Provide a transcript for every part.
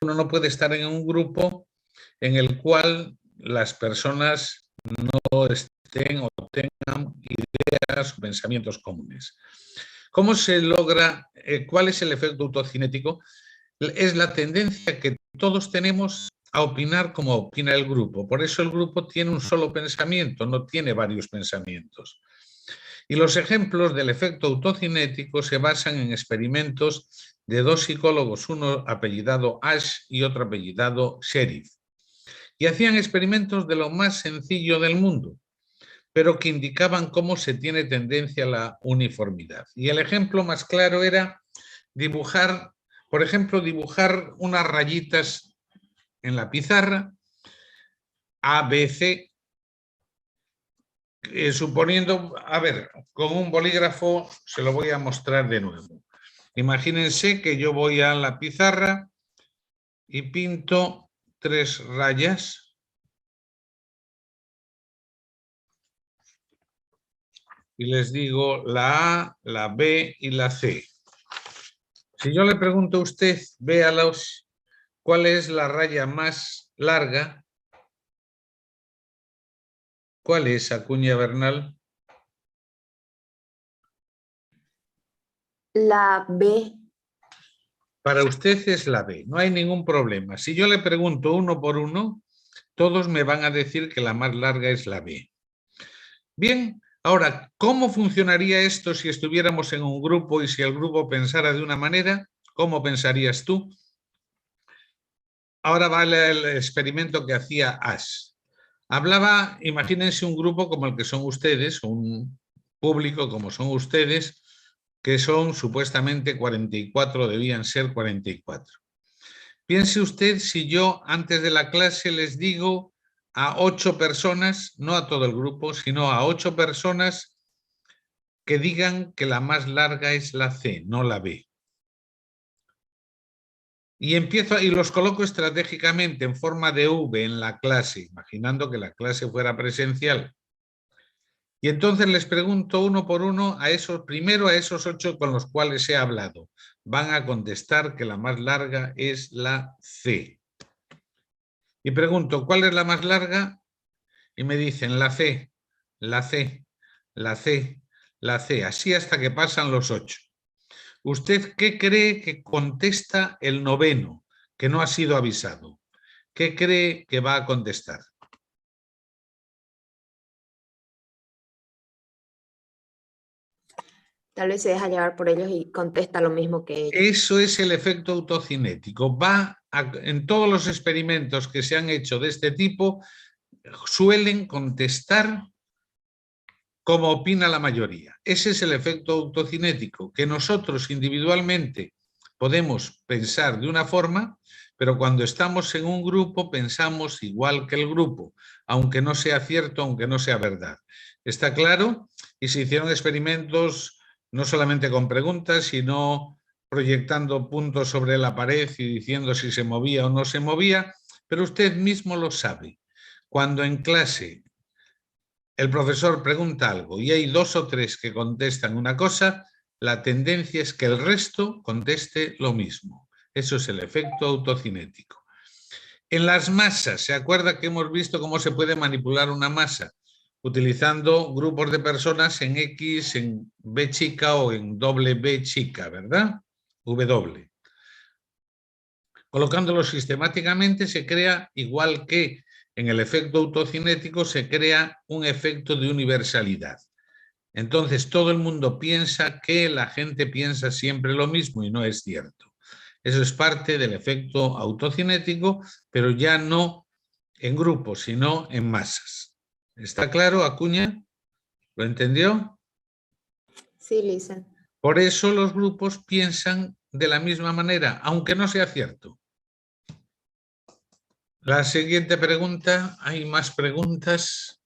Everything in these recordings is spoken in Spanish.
uno no puede estar en un grupo en el cual las personas no estén o tengan ideas o pensamientos comunes. ¿Cómo se logra? ¿Cuál es el efecto autocinético? Es la tendencia que todos tenemos a opinar como opina el grupo. Por eso el grupo tiene un solo pensamiento, no tiene varios pensamientos. Y los ejemplos del efecto autocinético se basan en experimentos de dos psicólogos, uno apellidado Ash y otro apellidado Sheriff. Y hacían experimentos de lo más sencillo del mundo, pero que indicaban cómo se tiene tendencia a la uniformidad. Y el ejemplo más claro era dibujar, por ejemplo, dibujar unas rayitas en la pizarra, A, B, C, suponiendo, a ver, con un bolígrafo se lo voy a mostrar de nuevo. Imagínense que yo voy a la pizarra y pinto 3 rayas y les digo la A, la B y la C. Si yo le pregunto a usted, véalos, ¿cuál es la raya más larga? ¿Cuál es, Acuña Bernal? La B. Para usted es la B, no hay ningún problema. Si yo le pregunto uno por uno, todos me van a decir que la más larga es la B. Bien, ahora, ¿cómo funcionaría esto si estuviéramos en un grupo y si el grupo pensara de una manera? ¿Cómo pensarías tú? Ahora vale el experimento que hacía Ash. Hablaba, imagínense un grupo como el que son ustedes, un público como son ustedes, que son supuestamente 44, debían ser 44. Piense usted si yo antes de la clase les digo a 8 personas, no a todo el grupo, sino a 8 personas que digan que la más larga es la C, no la B. Y empiezo y los coloco estratégicamente en forma de V en la clase, imaginando que la clase fuera presencial. Y entonces les pregunto uno por uno primero a esos 8 con los cuales he hablado. Van a contestar que la más larga es la C. Y pregunto, ¿cuál es la más larga? Y me dicen la C, la C, la C, la C, así hasta que pasan los 8. ¿Usted qué cree que contesta el noveno, que no ha sido avisado? ¿Qué cree que va a contestar? Tal vez se deja llevar por ellos y contesta lo mismo que ellos. Eso es el efecto autocinético. En todos los experimentos que se han hecho de este tipo, suelen contestar como opina la mayoría. Ese es el efecto autocinético, que nosotros individualmente podemos pensar de una forma, pero cuando estamos en un grupo pensamos igual que el grupo, aunque no sea cierto, aunque no sea verdad. ¿Está claro? Y se hicieron experimentos no solamente con preguntas, sino proyectando puntos sobre la pared y diciendo si se movía o no se movía, pero usted mismo lo sabe. Cuando en clase el profesor pregunta algo y hay 2 o 3 que contestan una cosa, la tendencia es que el resto conteste lo mismo. Eso es el efecto autocinético. En las masas, ¿se acuerda que hemos visto cómo se puede manipular una masa? Utilizando grupos de personas en X, en B chica o en doble B chica, ¿verdad? W. Colocándolo sistemáticamente se crea, igual que en el efecto autocinético, se crea un efecto de universalidad. Entonces todo el mundo piensa que la gente piensa siempre lo mismo y no es cierto. Eso es parte del efecto autocinético, pero ya no en grupos, sino en masas. ¿Está claro, Acuña? ¿Lo entendió? Sí, Lisa. Por eso los grupos piensan de la misma manera, aunque no sea cierto. La siguiente pregunta, ¿hay más preguntas?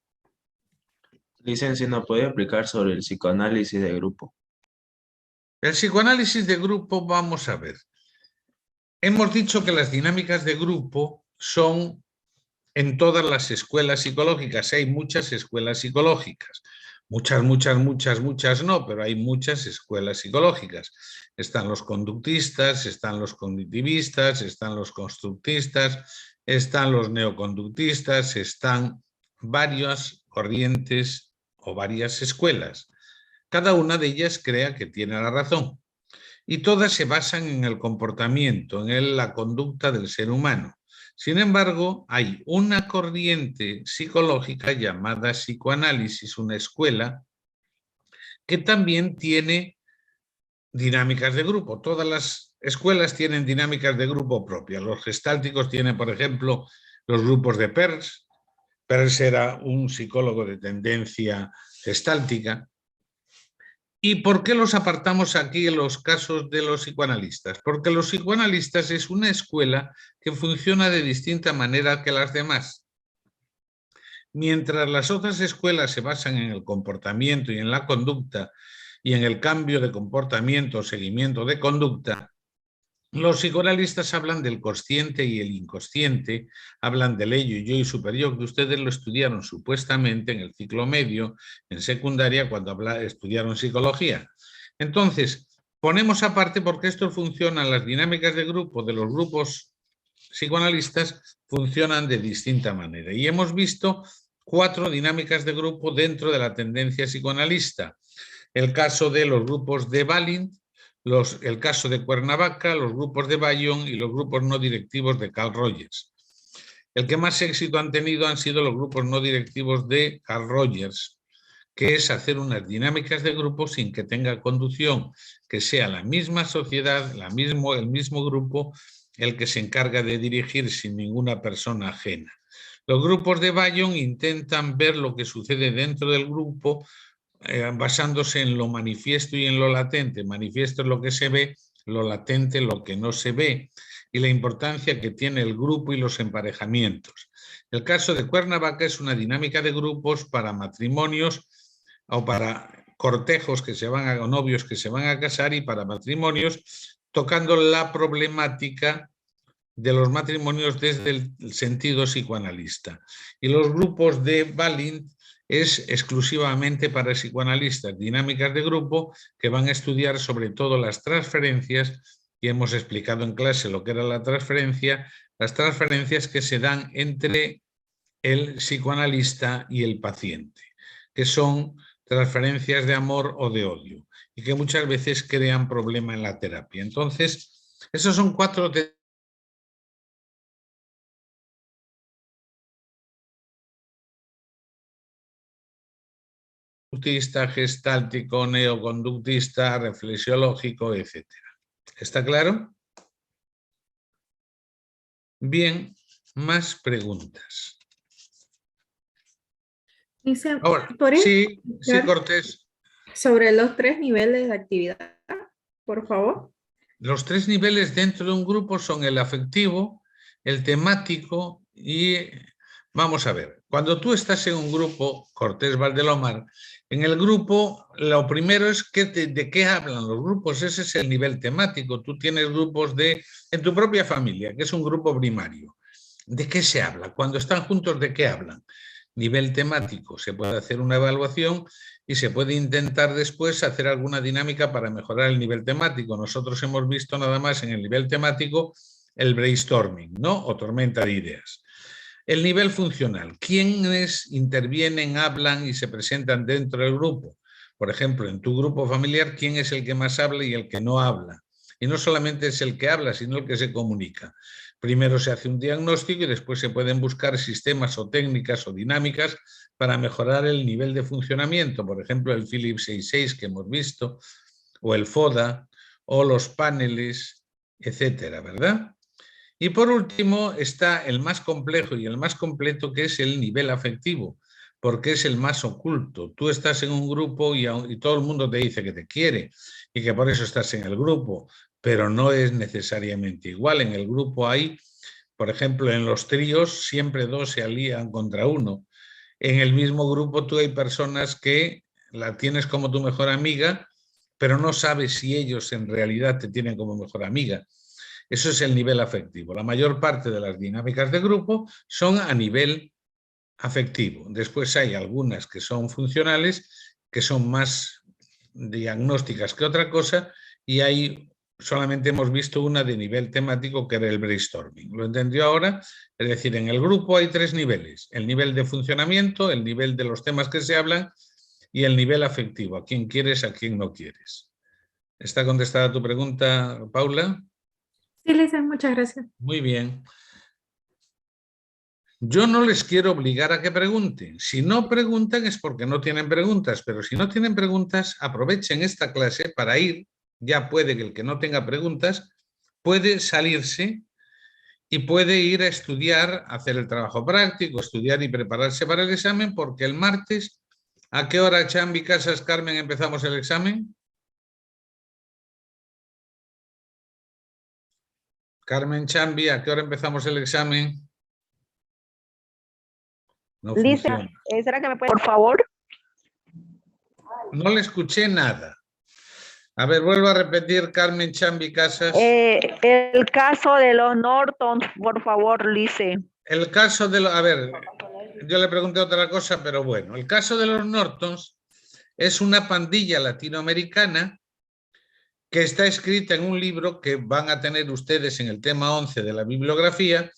Licencia, ¿no puede explicar sobre el psicoanálisis de grupo? El psicoanálisis de grupo, vamos a ver. Hemos dicho que las dinámicas de grupo son en todas las escuelas psicológicas. Hay muchas escuelas psicológicas. Muchas no, pero hay muchas escuelas psicológicas. Están los conductistas, están los cognitivistas, están los constructistas, están los neoconductistas, están varias corrientes o varias escuelas. Cada una de ellas crea que tiene la razón y todas se basan en el comportamiento, en la conducta del ser humano. Sin embargo, hay una corriente psicológica llamada psicoanálisis, una escuela, que también tiene dinámicas de grupo. Todas las escuelas tienen dinámicas de grupo propias. Los gestálticos tienen, por ejemplo, los grupos de Peirce. Peirce era un psicólogo de tendencia gestáltica. ¿Y por qué los apartamos aquí en los casos de los psicoanalistas? Porque los psicoanalistas es una escuela que funciona de distinta manera que las demás. Mientras las otras escuelas se basan en el comportamiento y en la conducta y en el cambio de comportamiento o seguimiento de conducta, los psicoanalistas hablan del consciente y el inconsciente, hablan del ello y yo y superior, que ustedes lo estudiaron supuestamente en el ciclo medio, en secundaria, cuando estudiaron psicología. Entonces, ponemos aparte porque esto funciona, las dinámicas de grupo de los grupos psicoanalistas funcionan de distinta manera. Y hemos visto 4 dinámicas de grupo dentro de la tendencia psicoanalista. El caso de los grupos de Balint, el caso de Cuernavaca, los grupos de Bayon y los grupos no directivos de Carl Rogers. El que más éxito han tenido han sido los grupos no directivos de Carl Rogers, que es hacer unas dinámicas de grupo sin que tenga conducción, que sea la misma sociedad, el mismo grupo, el que se encarga de dirigir sin ninguna persona ajena. Los grupos de Bayon intentan ver lo que sucede dentro del grupo basándose en lo manifiesto y en lo latente. Manifiesto es lo que se ve, lo latente lo que no se ve, y la importancia que tiene el grupo y los emparejamientos. El caso de Cuernavaca es una dinámica de grupos para matrimonios o para cortejos que se van o novios que se van a casar, y para matrimonios, tocando la problemática de los matrimonios desde el sentido psicoanalista. Y los grupos de Balint es exclusivamente para psicoanalistas, dinámicas de grupo que van a estudiar sobre todo las transferencias, y hemos explicado en clase lo que era la transferencia, las transferencias que se dan entre el psicoanalista y el paciente, que son transferencias de amor o de odio, y que muchas veces crean problema en la terapia. Entonces, esos son 4 conductista, gestáltico, neoconductista, reflexiológico, etc. ¿Está claro? Bien, más preguntas. Dice, Ahora, ¿podría sí, explicar Cortés. sobre los 3 niveles de actividad, por favor? Los 3 niveles dentro de un grupo son el afectivo, el temático y... Vamos a ver, cuando tú estás en un grupo, Cortés Valdelomar, en el grupo lo primero es de qué hablan los grupos, ese es el nivel temático. Tú tienes grupos en tu propia familia, que es un grupo primario. ¿De qué se habla? Cuando están juntos, ¿de qué hablan? Nivel temático, se puede hacer una evaluación y se puede intentar después hacer alguna dinámica para mejorar el nivel temático. Nosotros hemos visto nada más en el nivel temático el brainstorming, ¿no? O tormenta de ideas. El nivel funcional, ¿quiénes intervienen, hablan y se presentan dentro del grupo? Por ejemplo, en tu grupo familiar, ¿quién es el que más habla y el que no habla? Y no solamente es el que habla, sino el que se comunica. Primero se hace un diagnóstico y después se pueden buscar sistemas o técnicas o dinámicas para mejorar el nivel de funcionamiento. Por ejemplo, el Philips 66 que hemos visto, o el FODA, o los paneles, etcétera, ¿verdad? Y por último está el más complejo y el más completo, que es el nivel afectivo, porque es el más oculto. Tú estás en un grupo y todo el mundo te dice que te quiere y que por eso estás en el grupo, pero no es necesariamente igual. En el grupo hay, por ejemplo, en los tríos siempre 2 se alían contra 1. En el mismo grupo tú hay personas que la tienes como tu mejor amiga, pero no sabes si ellos en realidad te tienen como mejor amiga. Eso es el nivel afectivo. La mayor parte de las dinámicas de grupo son a nivel afectivo. Después hay algunas que son funcionales que son más diagnósticas que otra cosa, y ahí solamente hemos visto una de nivel temático, que era el brainstorming. ¿Lo entendió ahora? Es decir, en el grupo hay 3 niveles: el nivel de funcionamiento, el nivel de los temas que se hablan y el nivel afectivo, a quién quieres, a quién no quieres. ¿Está contestada tu pregunta, Paula? Sí, Lisa, muchas gracias. Muy bien. Yo no les quiero obligar a que pregunten. Si no preguntan es porque no tienen preguntas, pero si no tienen preguntas, aprovechen esta clase para ir. Ya puede que el que no tenga preguntas puede salirse y puede ir a estudiar, hacer el trabajo práctico, estudiar y prepararse para el examen, porque el martes, ¿a qué hora, Chambi, Casas, Carmen, empezamos el examen? Carmen, Chambi, ¿a qué hora empezamos el examen? No Lisa, funciona. ¿será que me puede, por favor? No le escuché nada. A ver, vuelvo a repetir, Carmen, Chambi, Casas. El caso de los Norton, por favor, Lisa. El caso de los... A ver, yo le pregunté otra cosa, pero bueno. El caso de los Nortons es una pandilla latinoamericana que está escrita en un libro que van a tener ustedes en el tema 11 de la bibliografía,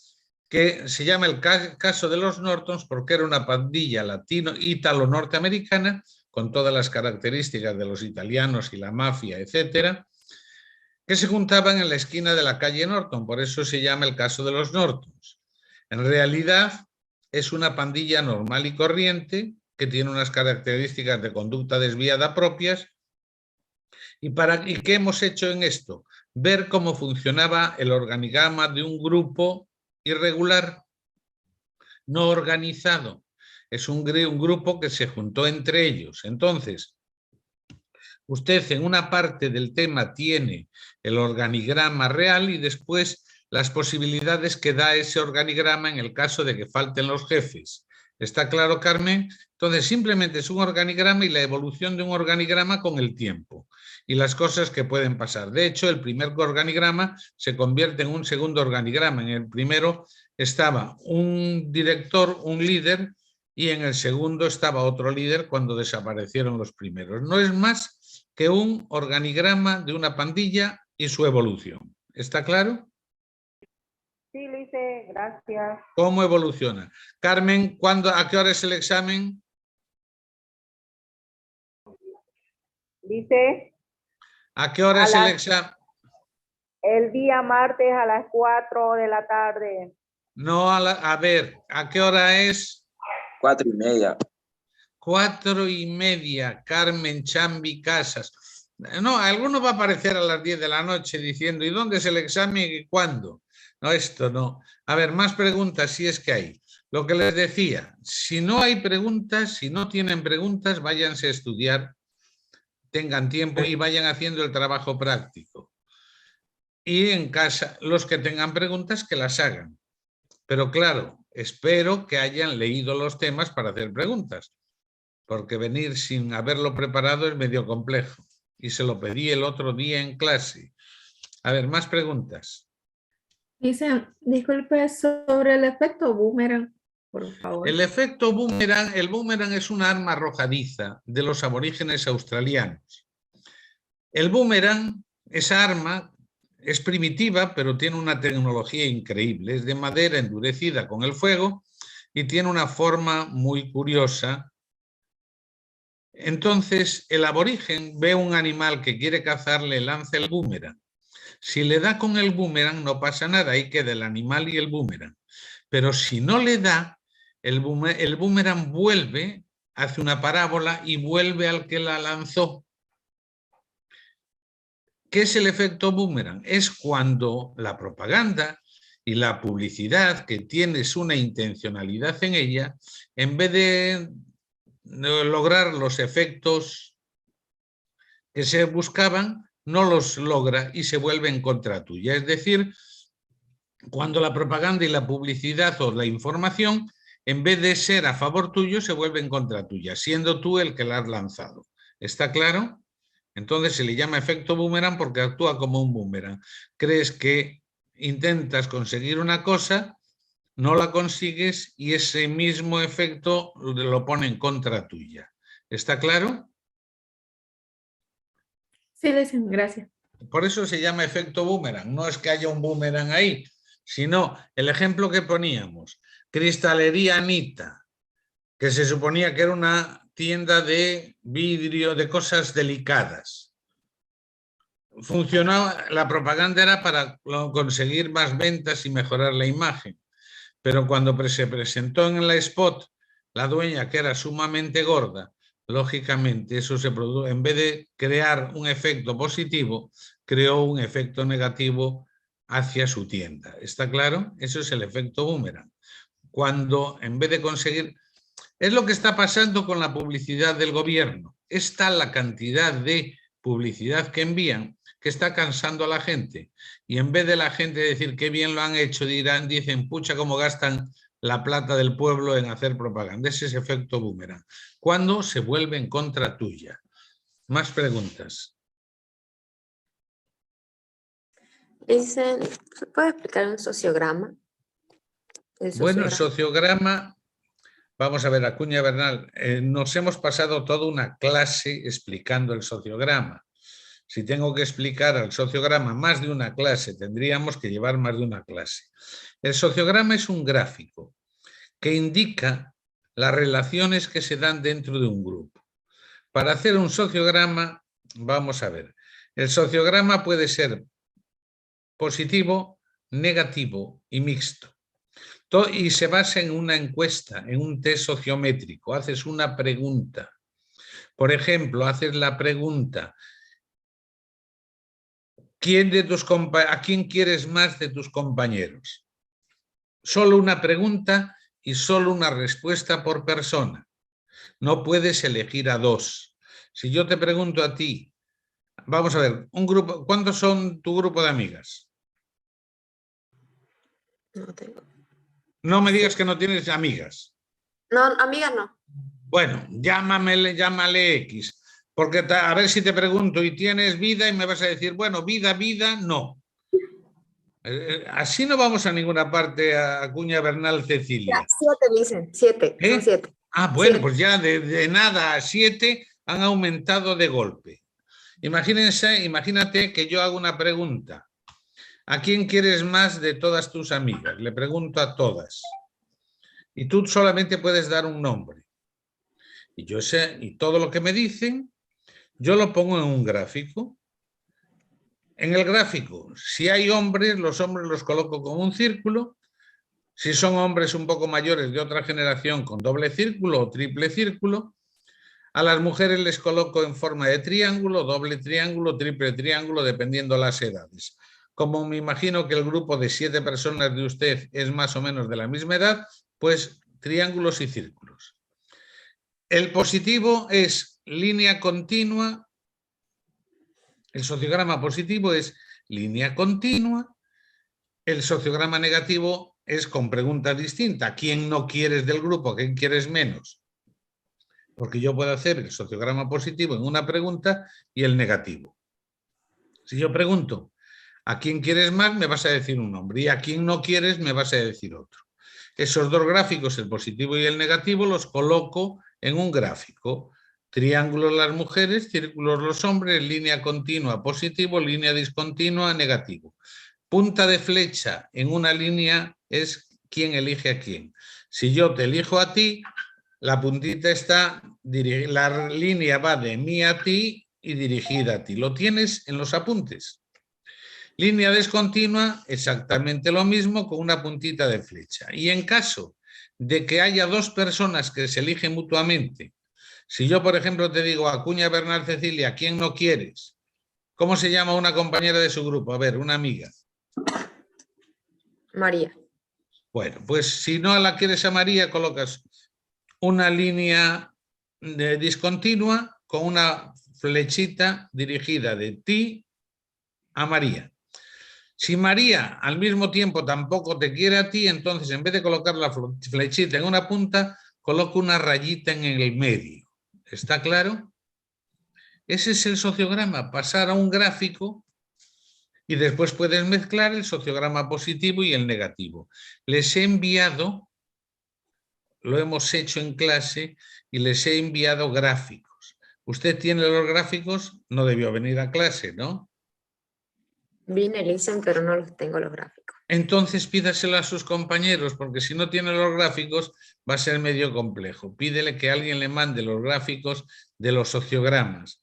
que se llama El caso de los Nortons, porque era una pandilla ítalo-norteamericana, con todas las características de los italianos y la mafia, etcétera, que se juntaban en la esquina de la calle Norton. Por eso se llama El caso de los Nortons. En realidad es una pandilla normal y corriente que tiene unas características de conducta desviada propias. ¿Y qué hemos hecho en esto? Ver cómo funcionaba el organigrama de un grupo irregular, no organizado. Es un grupo que se juntó entre ellos. Entonces, usted en una parte del tema tiene el organigrama real y después las posibilidades que da ese organigrama en el caso de que falten los jefes. ¿Está claro, Carmen? Entonces, simplemente es un organigrama y la evolución de un organigrama con el tiempo y las cosas que pueden pasar. De hecho, el primer organigrama se convierte en un segundo organigrama. En el primero estaba un director, un líder, y en el segundo estaba otro líder cuando desaparecieron los primeros. No es más que un organigrama de una pandilla y su evolución. ¿Está claro? Sí, Lisa, gracias. ¿Cómo evoluciona? Carmen, ¿a qué hora es el examen? Dice, ¿A qué hora es el examen? el día martes a las 4 de la tarde. No, a ver, ¿a qué hora es? 4:30. 4:30, Carmen, Chambi, Casas. No, alguno va a aparecer a las 10 de la noche diciendo, ¿y dónde es el examen y cuándo? No, esto no. A ver, más preguntas si es que hay. Lo que les decía, si no hay preguntas, si no tienen preguntas, váyanse a estudiar, tengan tiempo y vayan haciendo el trabajo práctico. Y en casa, los que tengan preguntas, que las hagan. Pero claro, espero que hayan leído los temas para hacer preguntas, porque venir sin haberlo preparado es medio complejo. Y se lo pedí el otro día en clase. A ver, más preguntas. Lisa, disculpe, sobre el efecto boomerang, por favor. El efecto boomerang, el boomerang es una arma arrojadiza de los aborígenes australianos. El boomerang, esa arma, es primitiva, pero tiene una tecnología increíble. Es de madera endurecida con el fuego y tiene una forma muy curiosa. Entonces, el aborigen ve un animal que quiere cazar, le lanza el boomerang. Si le da con el boomerang no pasa nada, ahí queda el animal y el boomerang. Pero si no le da, el boomerang vuelve, hace una parábola y vuelve al que la lanzó. ¿Qué es el efecto boomerang? Es cuando la propaganda y la publicidad, que tienes una intencionalidad en ella, en vez de lograr los efectos que se buscaban, no los logra y se vuelve en contra tuya. Es decir, cuando la propaganda y la publicidad o la información, en vez de ser a favor tuyo, se vuelve en contra tuya, siendo tú el que la has lanzado. ¿Está claro? Entonces se le llama efecto boomerang porque actúa como un boomerang. Crees que intentas conseguir una cosa, no la consigues y ese mismo efecto lo pone en contra tuya. ¿Está claro? Sí, Licen, gracias. Por eso se llama efecto boomerang. No es que haya un boomerang ahí, sino el ejemplo que poníamos. Cristalería Anita, que se suponía que era una tienda de vidrio, de cosas delicadas. Funcionaba, la propaganda era para conseguir más ventas y mejorar la imagen. Pero cuando se presentó en la spot la dueña, que era sumamente gorda, lógicamente eso se produjo, en vez de crear un efecto positivo, creó un efecto negativo hacia su tienda. ¿Está claro? Eso es el efecto boomerang. Cuando en vez de conseguir... Es lo que está pasando con la publicidad del gobierno. Es tal la cantidad de publicidad que envían que está cansando a la gente. Y en vez de la gente decir qué bien lo han hecho, dicen, pucha, cómo gastan la plata del pueblo en hacer propaganda. Ese es efecto boomerang. Cuando se vuelve en contra tuya. Más preguntas. Dicen, ¿se puede explicar un sociograma? Bueno, el sociograma, vamos a ver, Acuña Bernal, nos hemos pasado toda una clase explicando el sociograma. Si tengo que explicar al sociograma más de una clase, tendríamos que llevar más de una clase. El sociograma es un gráfico que indica las relaciones que se dan dentro de un grupo. Para hacer un sociograma, vamos a ver, el sociograma puede ser positivo, negativo y mixto. Y se basa en una encuesta, en un test sociométrico. Haces una pregunta. Por ejemplo, haces la pregunta: ¿a quién quieres más de tus compañeros? Solo una pregunta y solo una respuesta por persona. No puedes elegir a dos. Si yo te pregunto a ti, vamos a ver, un grupo, ¿cuántos son tu grupo de amigas? No tengo. No me digas que no tienes amigas. No, amigas no. Bueno, llámale X. Porque a ver si te pregunto, ¿y tienes vida? Y me vas a decir, bueno, vida, no. Así no vamos a ninguna parte, a Acuña Bernal Cecilia. 7, dicen, 7, son 7. Ah, bueno, 7. pues ya de nada a 7 han aumentado de golpe. Imagínate que yo hago una pregunta. ¿A quién quieres más de todas tus amigas? Le pregunto a todas. Y tú solamente puedes dar un nombre. Y yo sé, y todo lo que me dicen, yo lo pongo en un gráfico. En el gráfico, si hay hombres, los hombres los coloco con un círculo. Si son hombres un poco mayores de otra generación, con doble círculo o triple círculo. A las mujeres les coloco en forma de triángulo, doble triángulo, triple triángulo, dependiendo las edades. Como me imagino que el grupo de 7 personas de usted es más o menos de la misma edad, pues triángulos y círculos. El positivo es línea continua. El sociograma positivo es línea continua. El sociograma negativo es con preguntas distintas. ¿Quién no quieres del grupo? ¿Quién quieres menos? Porque yo puedo hacer el sociograma positivo en una pregunta y el negativo. Si yo pregunto, ¿a quién quieres más? Me vas a decir un nombre. Y a quién no quieres, me vas a decir otro. Esos dos gráficos, el positivo y el negativo, los coloco en un gráfico. Triángulos las mujeres, círculos los hombres, línea continua positivo, línea discontinua negativo. Punta de flecha en una línea es quién elige a quién. Si yo te elijo a ti, la puntita está, la línea va de mí a ti y dirigida a ti. Lo tienes en los apuntes. Línea discontinua, exactamente lo mismo con una puntita de flecha. Y en caso de que haya dos personas que se eligen mutuamente, si yo, por ejemplo, te digo Acuña Bernal Cecilia, ¿quién no quieres? ¿Cómo se llama una compañera de su grupo? A ver, una amiga. María. Bueno, pues si no la quieres a María, colocas una línea discontinua con una flechita dirigida de ti a María. Si María al mismo tiempo tampoco te quiere a ti, entonces en vez de colocar la flechita en una punta, coloco una rayita en el medio. ¿Está claro? Ese es el sociograma, pasar a un gráfico y después puedes mezclar el sociograma positivo y el negativo. Les he enviado, lo hemos hecho en clase, y les he enviado gráficos. Usted tiene los gráficos, no debió venir a clase, ¿no? Vine, Licen, pero no los tengo los gráficos. Entonces pídaselo a sus compañeros, porque si no tiene los gráficos va a ser medio complejo. Pídele que alguien le mande los gráficos de los sociogramas.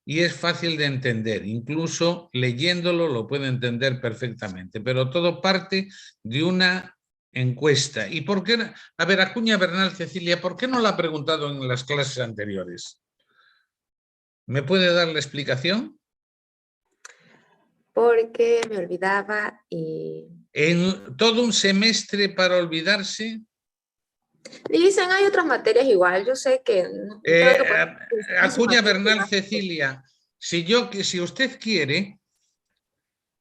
Y es fácil de entender, incluso leyéndolo lo puede entender perfectamente, pero todo parte de una encuesta. ¿Y por qué? A ver, Acuña Bernal, Cecilia, ¿por qué no la ha preguntado en las clases anteriores? ¿Me puede dar la explicación? Porque me olvidaba y... En todo un semestre para olvidarse. Dicen, hay otras materias igual, yo sé que... creo que Acuña Bernal, Cecilia, si usted quiere,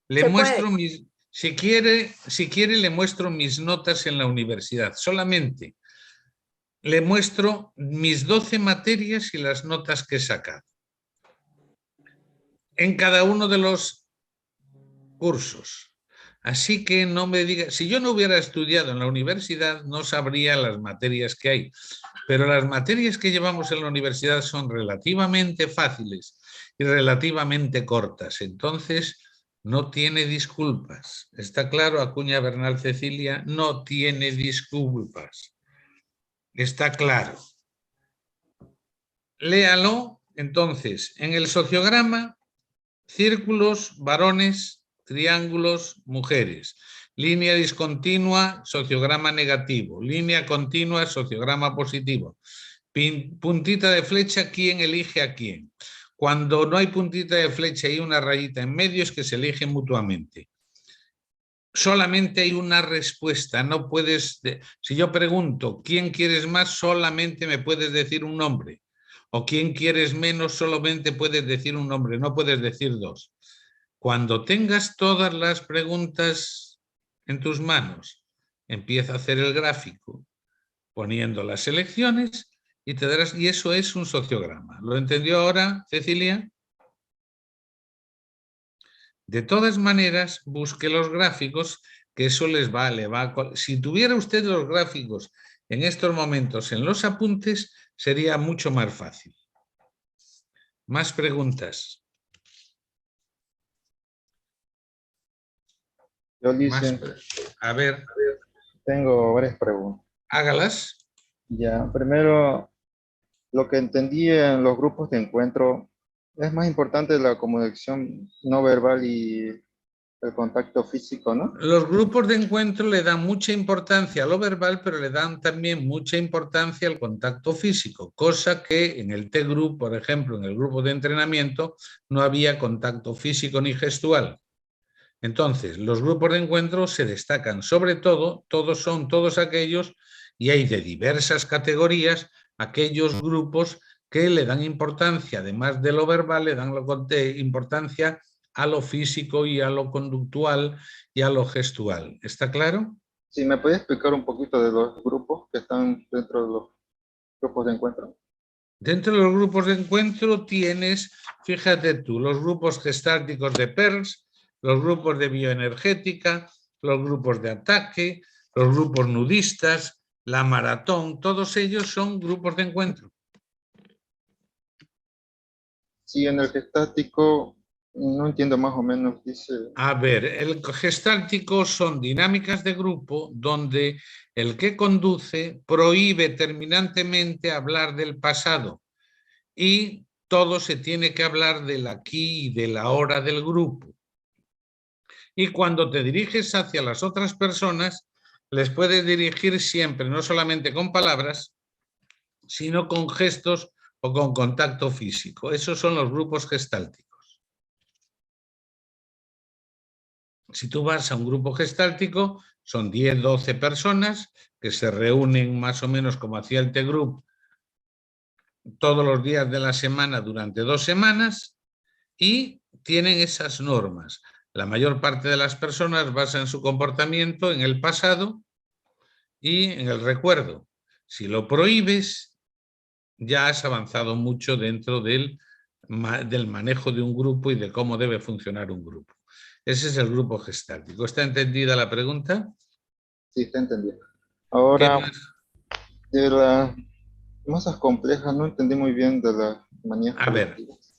le Se muestro puede. mis... Si quiere, le muestro mis notas en la universidad. Solamente le muestro mis 12 materias y las notas que he sacado. En cada uno de los cursos. Así que no me diga, si yo no hubiera estudiado en la universidad, no sabría las materias que hay. Pero las materias que llevamos en la universidad son relativamente fáciles y relativamente cortas. Entonces, no tiene disculpas. ¿Está claro, Acuña Bernal, Cecilia? No tiene disculpas. Está claro. Léalo, entonces, en el sociograma, círculos, varones, triángulos, mujeres. Línea discontinua, sociograma negativo. Línea continua, sociograma positivo. Puntita de flecha, ¿quién elige a quién? Cuando no hay puntita de flecha y una rayita en medio es que se eligen mutuamente. Solamente hay una respuesta, no puedes... Si yo pregunto, ¿quién quieres más? Solamente me puedes decir un nombre. O ¿quién quieres menos? Solamente puedes decir un nombre, no puedes decir dos. Cuando tengas todas las preguntas en tus manos, empieza a hacer el gráfico poniendo las selecciones y te darás, y eso es un sociograma. ¿Lo entendió ahora, Cecilia? De todas maneras, busque los gráficos, que eso les vale. Si tuviera usted los gráficos en estos momentos en los apuntes, sería mucho más fácil. Más preguntas. Yo, Licen, A ver, tengo varias preguntas. hágalas. Ya, primero, lo que entendí en los grupos de encuentro, es más importante la comunicación no verbal y el contacto físico, ¿no? Los grupos de encuentro le dan mucha importancia a lo verbal, pero le dan también mucha importancia al contacto físico, cosa que en el T-Group, por ejemplo, en el grupo de entrenamiento, no había contacto físico ni gestual. Entonces, los grupos de encuentro se destacan sobre todo, todos aquellos, y hay de diversas categorías, aquellos grupos que le dan importancia, además de lo verbal, le dan importancia a lo físico y a lo conductual y a lo gestual. ¿Está claro? Si me puede explicar un poquito de los grupos que están dentro de los grupos de encuentro. Dentro de los grupos de encuentro tienes, fíjate tú, los grupos gestálticos de PERLS, los grupos de bioenergética, los grupos de ataque, los grupos nudistas, la maratón, todos ellos son grupos de encuentro. Sí, en el gestático, no entiendo más o menos, dice... A ver, el gestáltico son dinámicas de grupo donde el que conduce prohíbe terminantemente hablar del pasado y todo se tiene que hablar del aquí y del ahora del grupo. Y cuando te diriges hacia las otras personas, les puedes dirigir siempre, no solamente con palabras, sino con gestos o con contacto físico. Esos son los grupos gestálticos. Si tú vas a un grupo gestáltico, son 10, 12 personas que se reúnen más o menos como hacía el T-Group todos los días de la semana durante 2 semanas y tienen esas normas. La mayor parte de las personas basan su comportamiento en el pasado y en el recuerdo. Si lo prohíbes, ya has avanzado mucho dentro del manejo de un grupo y de cómo debe funcionar un grupo. Ese es el grupo gestáltico. ¿Está entendida la pregunta? Sí, está entendido. Ahora, de las masas complejas, no entendí muy bien de la manías A ver. colectivas.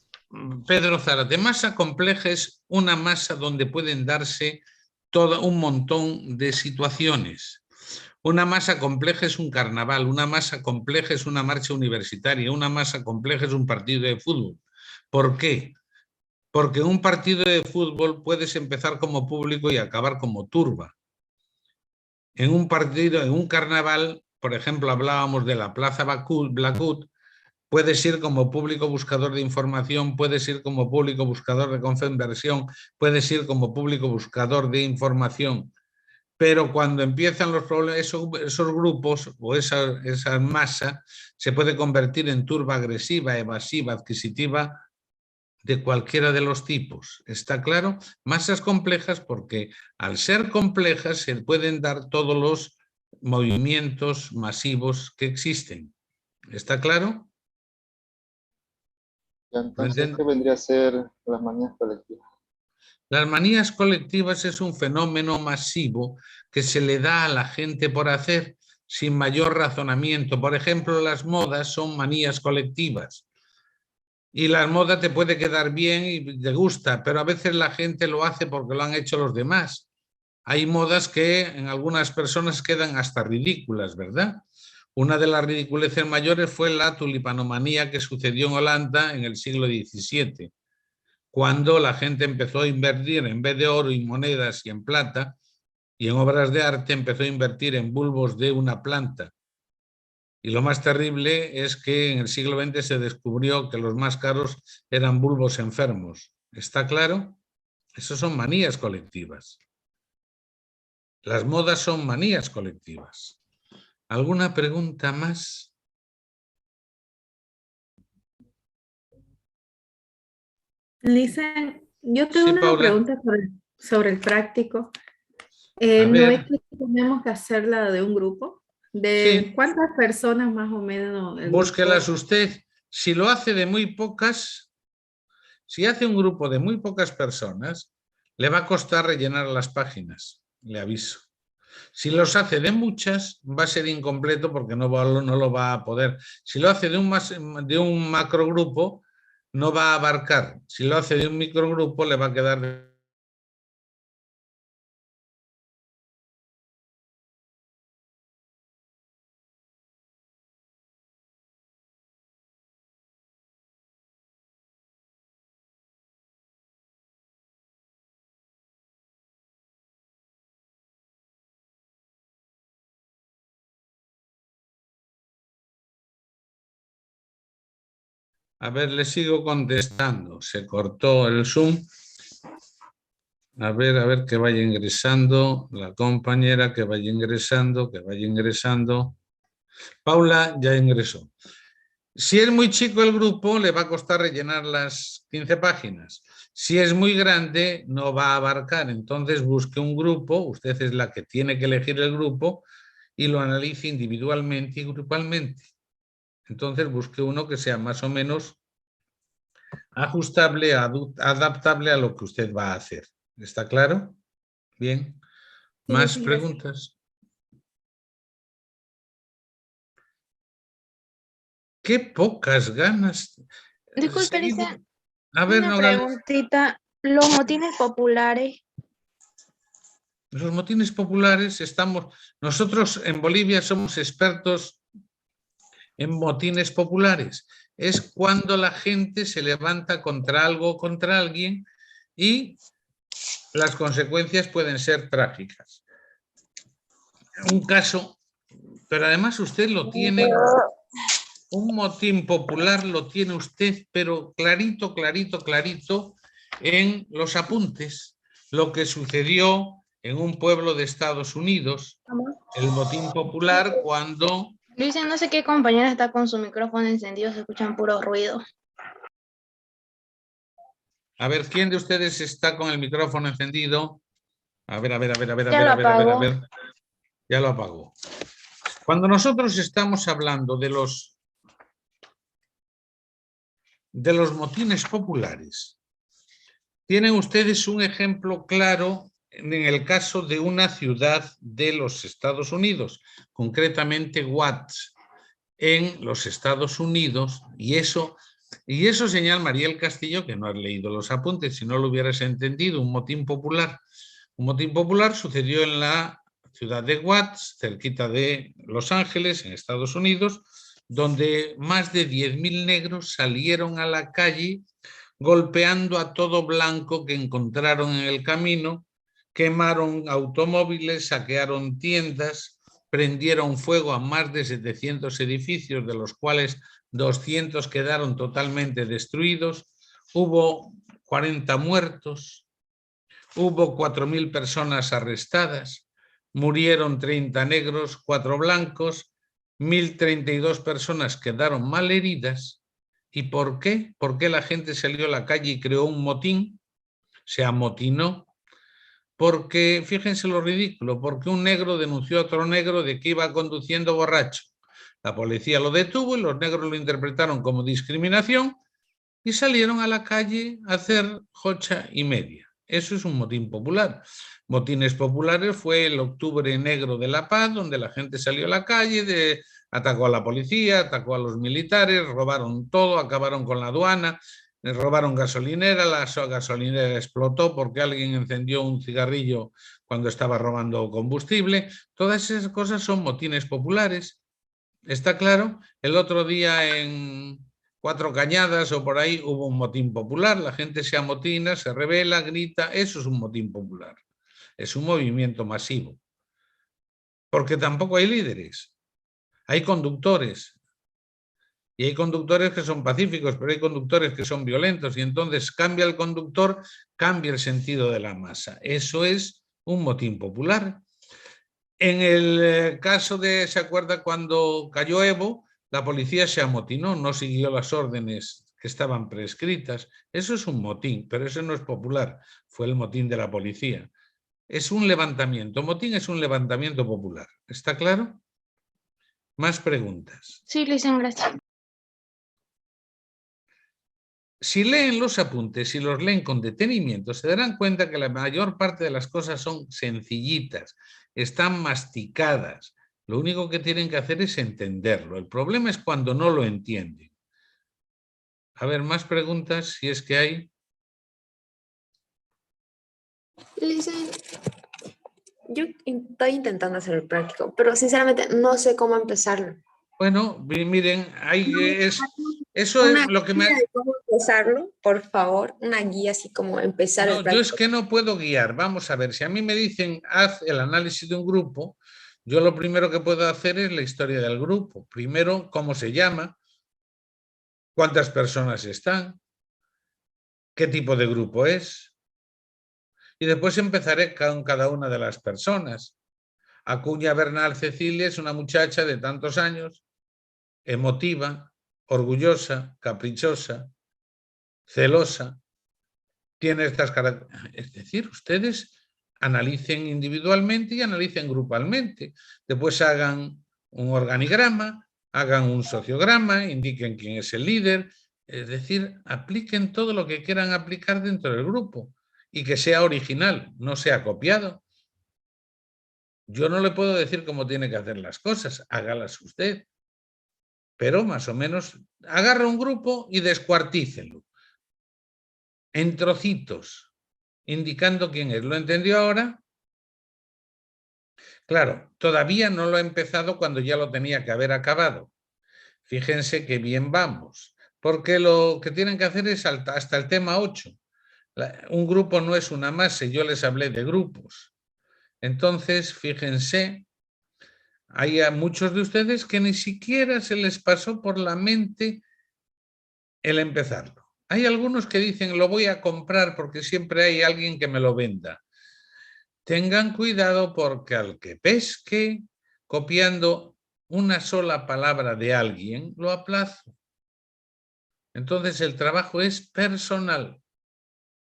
Pedro Zárate, masa compleja es una masa donde pueden darse todo un montón de situaciones. Una masa compleja es un carnaval, una masa compleja es una marcha universitaria, una masa compleja es un partido de fútbol. ¿Por qué? Porque en un partido de fútbol puedes empezar como público y acabar como turba. En un partido, en un carnaval, por ejemplo, hablábamos de la Plaza Blackwood, puedes ir como público buscador de información, puedes ir como público buscador de conversión, puedes ir como público buscador de información. Pero cuando empiezan los problemas, esos grupos o esa masa se puede convertir en turba agresiva, evasiva, adquisitiva, de cualquiera de los tipos. ¿Está claro? Masas complejas porque al ser complejas se pueden dar todos los movimientos masivos que existen. ¿Está claro? Y entonces, ¿qué vendría a ser las manías colectivas? Las manías colectivas es un fenómeno masivo que se le da a la gente por hacer sin mayor razonamiento. Por ejemplo, las modas son manías colectivas. Y la moda te puede quedar bien y te gusta, pero a veces la gente lo hace porque lo han hecho los demás. Hay modas que en algunas personas quedan hasta ridículas, ¿verdad? Una de las ridiculeces mayores fue la tulipanomanía que sucedió en Holanda en el siglo XVII, cuando la gente empezó a invertir en vez de oro y monedas y en plata, y en obras de arte empezó a invertir en bulbos de una planta. Y lo más terrible es que en el siglo XX se descubrió que los más caros eran bulbos enfermos. ¿Está claro? Eso son manías colectivas. Las modas son manías colectivas. ¿Alguna pregunta más? Listen, yo tengo Sí, una Paula. pregunta sobre el práctico. A ¿No es ver. que tenemos que hacerla de un grupo? ¿De Sí. cuántas personas más o menos? el Búsquelas grupo? usted. Si lo hace de muy pocas, si hace un grupo de muy pocas personas, le va a costar rellenar las páginas, le aviso. Si los hace de muchas, va a ser incompleto porque no lo va a poder. Si lo hace de un macrogrupo, no va a abarcar. Si lo hace de un microgrupo, le va a quedar... A ver, le sigo contestando. Se cortó el Zoom. A ver, que vaya ingresando la compañera, que vaya ingresando, que vaya ingresando. Paula ya ingresó. Si es muy chico el grupo, le va a costar rellenar las 15 páginas. Si es muy grande, no va a abarcar. Entonces busque un grupo, usted es la que tiene que elegir el grupo y lo analice individualmente y grupalmente. Entonces busque uno que sea más o menos ajustable, adaptable a lo que usted va a hacer. ¿Está claro? Bien. ¿Más Sí, preguntas? Qué pocas ganas. Disculpe, Seguid. Lisa, A ver, una Nogales. preguntita. Los motines populares, Los motines populares nosotros en Bolivia somos expertos en motines populares. Es cuando la gente se levanta contra algo o contra alguien y las consecuencias pueden ser trágicas. Un caso, pero además usted lo tiene, un motín popular lo tiene usted, pero clarito, clarito, clarito en los apuntes. Lo que sucedió en un pueblo de Estados Unidos, el motín popular cuando... Luisa, no sé qué compañera está con su micrófono encendido, se escuchan puros ruidos. A ver, ¿quién de ustedes está con el micrófono encendido? A ver. Ya lo apagó. Ya lo apagó. Cuando nosotros estamos hablando de los motines populares, tienen ustedes un ejemplo claro en el caso de una ciudad de los Estados Unidos, concretamente Watts, en los Estados Unidos, y eso Y eso señala Mariel Castillo, que no has leído los apuntes, si no lo hubieras entendido, un motín popular. Un motín popular sucedió en la ciudad de Watts, cerquita de Los Ángeles, en Estados Unidos, donde más de 10.000 negros salieron a la calle golpeando a todo blanco que encontraron en el camino, quemaron automóviles, saquearon tiendas, prendieron fuego a más de 700 edificios, de los cuales 200 quedaron totalmente destruidos, hubo 40 muertos, hubo 4.000 personas arrestadas, murieron 30 negros, 4 blancos, 1.032 personas quedaron malheridas. ¿Y por qué? ¿Por qué la gente salió a la calle y creó un motín? Se amotinó. Porque, fíjense lo ridículo, porque un negro denunció a otro negro de que iba conduciendo borracho. La policía lo detuvo y los negros lo interpretaron como discriminación y salieron a la calle a hacer jocha y media. Eso es un motín popular. Motines populares fue el Octubre Negro de La Paz, donde la gente salió a la calle, atacó a la policía, atacó a los militares, robaron todo, acabaron con la aduana, robaron gasolinera, la gasolinera explotó porque alguien encendió un cigarrillo cuando estaba robando combustible. Todas esas cosas son motines populares. ¿Está claro? El otro día en Cuatro Cañadas o por ahí hubo un motín popular, la gente se amotina, se rebela, grita, eso es un motín popular. Es un movimiento masivo. Porque tampoco hay líderes, hay conductores. Y hay conductores que son pacíficos, pero hay conductores que son violentos y entonces cambia el conductor, cambia el sentido de la masa. Eso es un motín popular. En el caso de, ¿se acuerda cuando cayó Evo? La policía se amotinó, no siguió las órdenes que estaban prescritas. Eso es un motín, pero eso no es popular. Fue el motín de la policía. Es un levantamiento. Motín es un levantamiento popular. ¿Está claro? Más preguntas. Sí, licenciado, gracias. Si leen los apuntes y los leen con detenimiento, se darán cuenta que la mayor parte de las cosas son sencillitas, están masticadas. Lo único que tienen que hacer es entenderlo. El problema es cuando no lo entienden. A ver, más preguntas, si es que hay. Yo estoy intentando hacer el práctico, pero sinceramente no sé cómo empezarlo. Bueno, miren, eso es lo que me... guía de cómo empezarlo, por favor, una guía así como empezar el No, práctico. yo es que no puedo guiar. Vamos a ver, si a mí me dicen haz el análisis de un grupo, yo lo primero que puedo hacer es la historia del grupo. Primero, cómo se llama, cuántas personas están, qué tipo de grupo es. Y después empezaré con cada una de las personas. Acuña Bernal Cecilia es una muchacha de tantos años, emotiva, orgullosa, caprichosa, celosa. Tiene estas características. Es decir, ustedes analicen individualmente y analicen grupalmente. Después hagan un organigrama, hagan un sociograma, indiquen quién es el líder. Es decir, apliquen todo lo que quieran aplicar dentro del grupo y que sea original, no sea copiado. Yo no le puedo decir cómo tiene que hacer las cosas, hágalas usted. Pero más o menos agarra un grupo y descuartícelo en trocitos, indicando quién es. ¿Lo entendió ahora? Claro, todavía no lo he empezado cuando ya lo tenía que haber acabado. Fíjense que bien vamos, porque lo que tienen que hacer es hasta el tema 8. Un grupo no es una masa, yo les hablé de grupos. Entonces, fíjense, hay a muchos de ustedes que ni siquiera se les pasó por la mente el empezarlo. Hay algunos que dicen, lo voy a comprar porque siempre hay alguien que me lo venda. Tengan cuidado porque al que pesque copiando una sola palabra de alguien, lo aplazo. Entonces el trabajo es personal,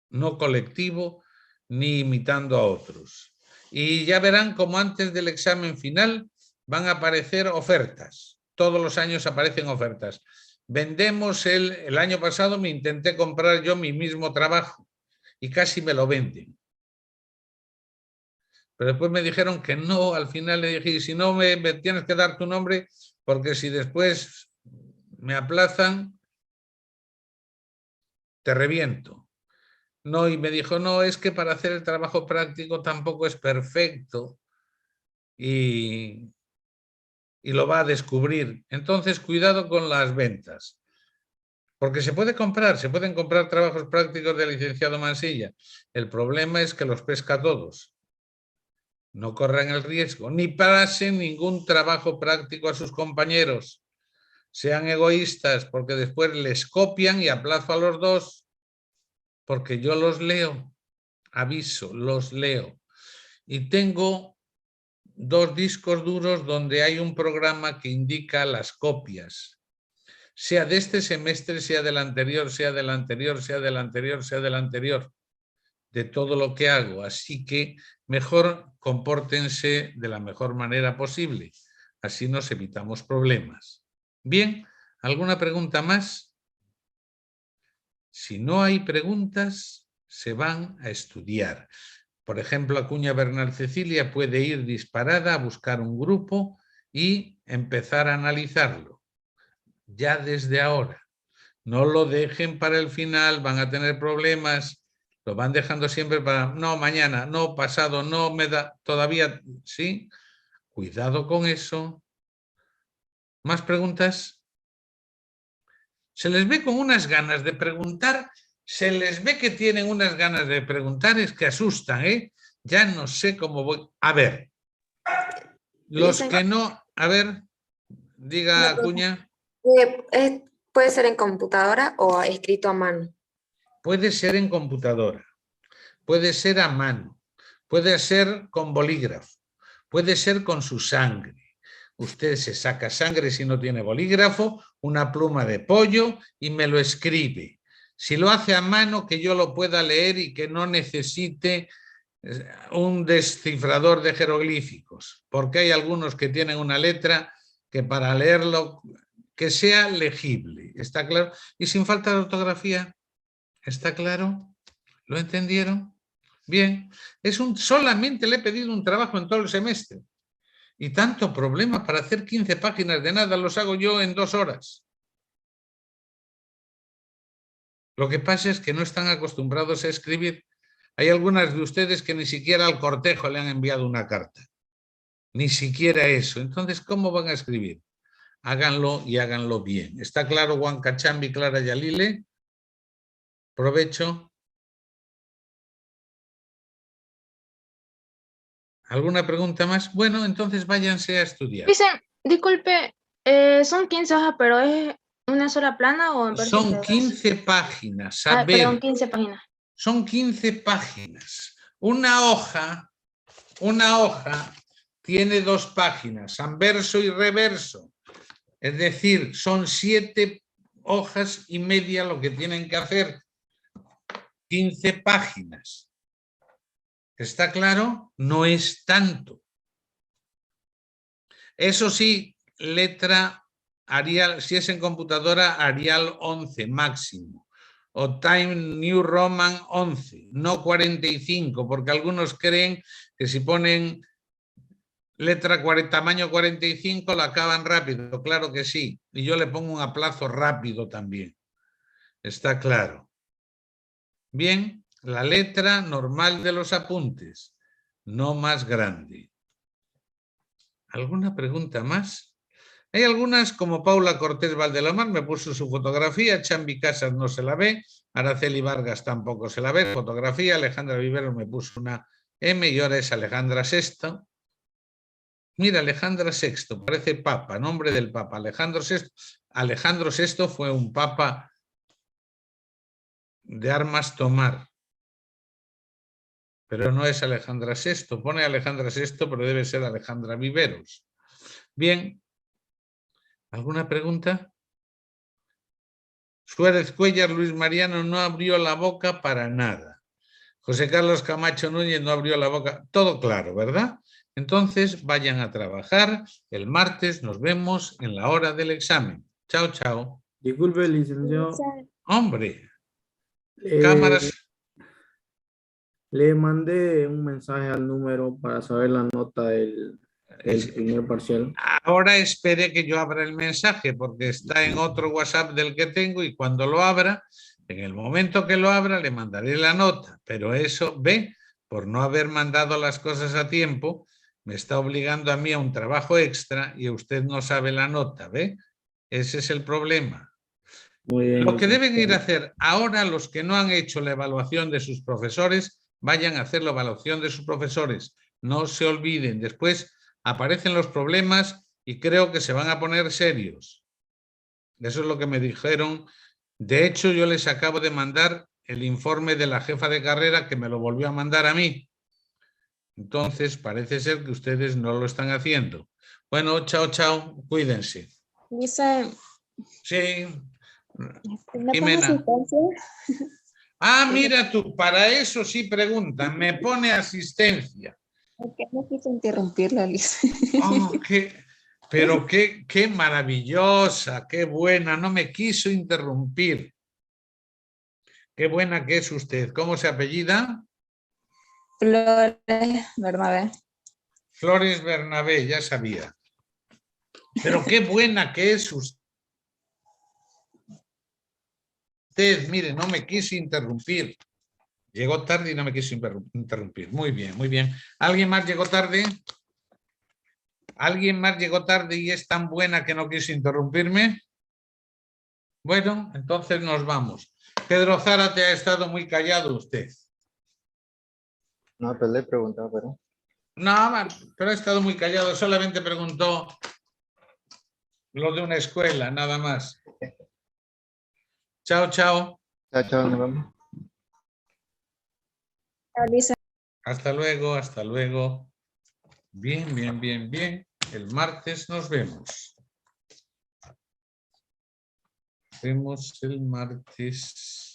no colectivo ni imitando a otros. Y ya verán cómo antes del examen final van a aparecer ofertas. Todos los años aparecen ofertas. Vendemos el año pasado me intenté comprar yo mi mismo trabajo y casi me lo venden. Pero después me dijeron que no, al final le dije, si no me tienes que dar tu nombre, porque si después me aplazan, te reviento. No, y me dijo, no, es que para hacer el trabajo práctico tampoco es perfecto y lo va a descubrir. Entonces, cuidado con las ventas. Porque se pueden comprar trabajos prácticos del licenciado Mansilla. El problema es que los pesca todos. No corran el riesgo, ni pasen ningún trabajo práctico a sus compañeros. Sean egoístas, porque después les copian y aplazo a los dos, porque yo los leo, aviso, los leo. Y tengo 2 discos duros donde hay un programa que indica las copias. Sea de este semestre, sea del anterior, sea del anterior, sea del anterior, sea del anterior, de todo lo que hago. Así que mejor compórtense de la mejor manera posible. Así nos evitamos problemas. Bien, ¿alguna pregunta más? Si no hay preguntas, se van a estudiar. Por ejemplo, Acuña Bernal Cecilia puede ir disparada a buscar un grupo y empezar a analizarlo. Ya desde ahora. No lo dejen para el final, van a tener problemas, lo van dejando siempre para, no, mañana, no, pasado, no me da, todavía, ¿sí? Cuidado con eso. ¿Más preguntas? Se les ve con unas ganas de preguntar, se les ve que tienen unas ganas de preguntar, es que asustan, ¿eh? Ya no sé cómo voy. A ver, los que no, a ver, diga Acuña. ¿Puede ser en computadora o escrito a mano? Puede ser en computadora, puede ser a mano, puede ser con bolígrafo, puede ser con su sangre. Usted se saca sangre si no tiene bolígrafo, una pluma de pollo y me lo escribe. Si lo hace a mano, que yo lo pueda leer y que no necesite un descifrador de jeroglíficos, porque hay algunos que tienen una letra que para leerlo, que sea legible, ¿está claro? Y sin falta de ortografía, ¿está claro? ¿Lo entendieron? Bien, solamente le he pedido un trabajo en todo el semestre. Y tanto problema para hacer 15 páginas de nada, los hago yo en 2 horas. Lo que pasa es que no están acostumbrados a escribir. Hay algunas de ustedes que ni siquiera al cortejo le han enviado una carta. Ni siquiera eso. Entonces, ¿cómo van a escribir? Háganlo y háganlo bien. ¿Está claro, Juan Cachambi, Clara Yalile? Provecho. ¿Alguna pregunta más? Bueno, entonces váyanse a estudiar. Dicen, disculpe, son 15 hojas, pero ¿es una sola plana o en versos Son de dos? 15 páginas. A Ah, ver, perdón, 15 páginas. son 15 páginas. Una hoja tiene 2 páginas, anverso y reverso. Es decir, son 7 hojas y media lo que tienen que hacer. 15 páginas. ¿Está claro? No es tanto. Eso sí, letra Arial, si es en computadora, Arial 11 máximo. O Time New Roman 11, no 45, porque algunos creen que si ponen letra tamaño 45 la acaban rápido. Claro que sí. Y yo le pongo un aplazo rápido también. Está claro. Bien, la letra normal de los apuntes, no más grande. ¿Alguna pregunta más? Hay algunas, como Paula Cortés Valdelomar, me puso su fotografía, Chambi Casas no se la ve, Araceli Vargas tampoco se la ve, fotografía, Alejandra Vivero me puso una M y ahora es Alejandra Sexto. Mira, Alejandra Sexto, parece papa, nombre del papa, Alejandro Sexto. Alejandro Sexto fue un papa de armas tomar, pero no es Alejandra Sexto, pone Alejandra Sexto, pero debe ser Alejandra Viveros. Bien, ¿alguna pregunta? Suárez Cuellar, Luis Mariano no abrió la boca para nada. José Carlos Camacho Núñez no abrió la boca, todo claro, ¿verdad? Entonces vayan a trabajar, el martes nos vemos en la hora del examen. Chao, chao. Disculpe, licenciado. Hombre, cámaras. Le mandé un mensaje al número para saber la nota del primer parcial. Ahora espere que yo abra el mensaje porque está en otro WhatsApp del que tengo y cuando lo abra En el momento que lo abra le mandaré la nota, pero eso, ve, por no haber mandado las cosas a tiempo, me está obligando a mí a un trabajo extra y usted no sabe la nota, ¿ve? Ese es el problema. Muy bien. Lo que deben ir a licenciado. hacer ahora los que no han hecho la evaluación de sus profesores, vayan a hacer la evaluación de sus profesores. No se olviden, después aparecen los problemas y creo que se van a poner serios. Eso es lo que me dijeron. De hecho, yo les acabo de mandar el informe de la jefa de carrera que me lo volvió a mandar a mí. Entonces, parece ser que ustedes no lo están haciendo. Bueno, chao, chao, cuídense. Dice, Sí, ¿me pone Jimena. asistencia? Ah, mira tú, para eso sí preguntan, me pone asistencia. Porque no quise interrumpirla, Lice. Oh, pero qué maravillosa, qué buena, no me quiso interrumpir. Qué buena que es usted. ¿Cómo se apellida? Flores Bernabé. Flores Bernabé, ya sabía. Pero qué buena que es usted. Mire, no me quiso interrumpir. Llegó tarde y no me quiso interrumpir. Muy bien, muy bien. ¿Alguien más llegó tarde? ¿Alguien más llegó tarde y es tan buena que no quiso interrumpirme? Bueno, entonces nos vamos. Pedro Zárate, ha estado muy callado usted. No, pues le he preguntado, pero... No, pero ha estado muy callado. Solamente preguntó lo de una escuela, nada más. Chao, chao. Chao, chao, nos vemos. Lice. Hasta luego, hasta luego. Bien, bien, bien, bien. El martes nos vemos. Vemos el martes.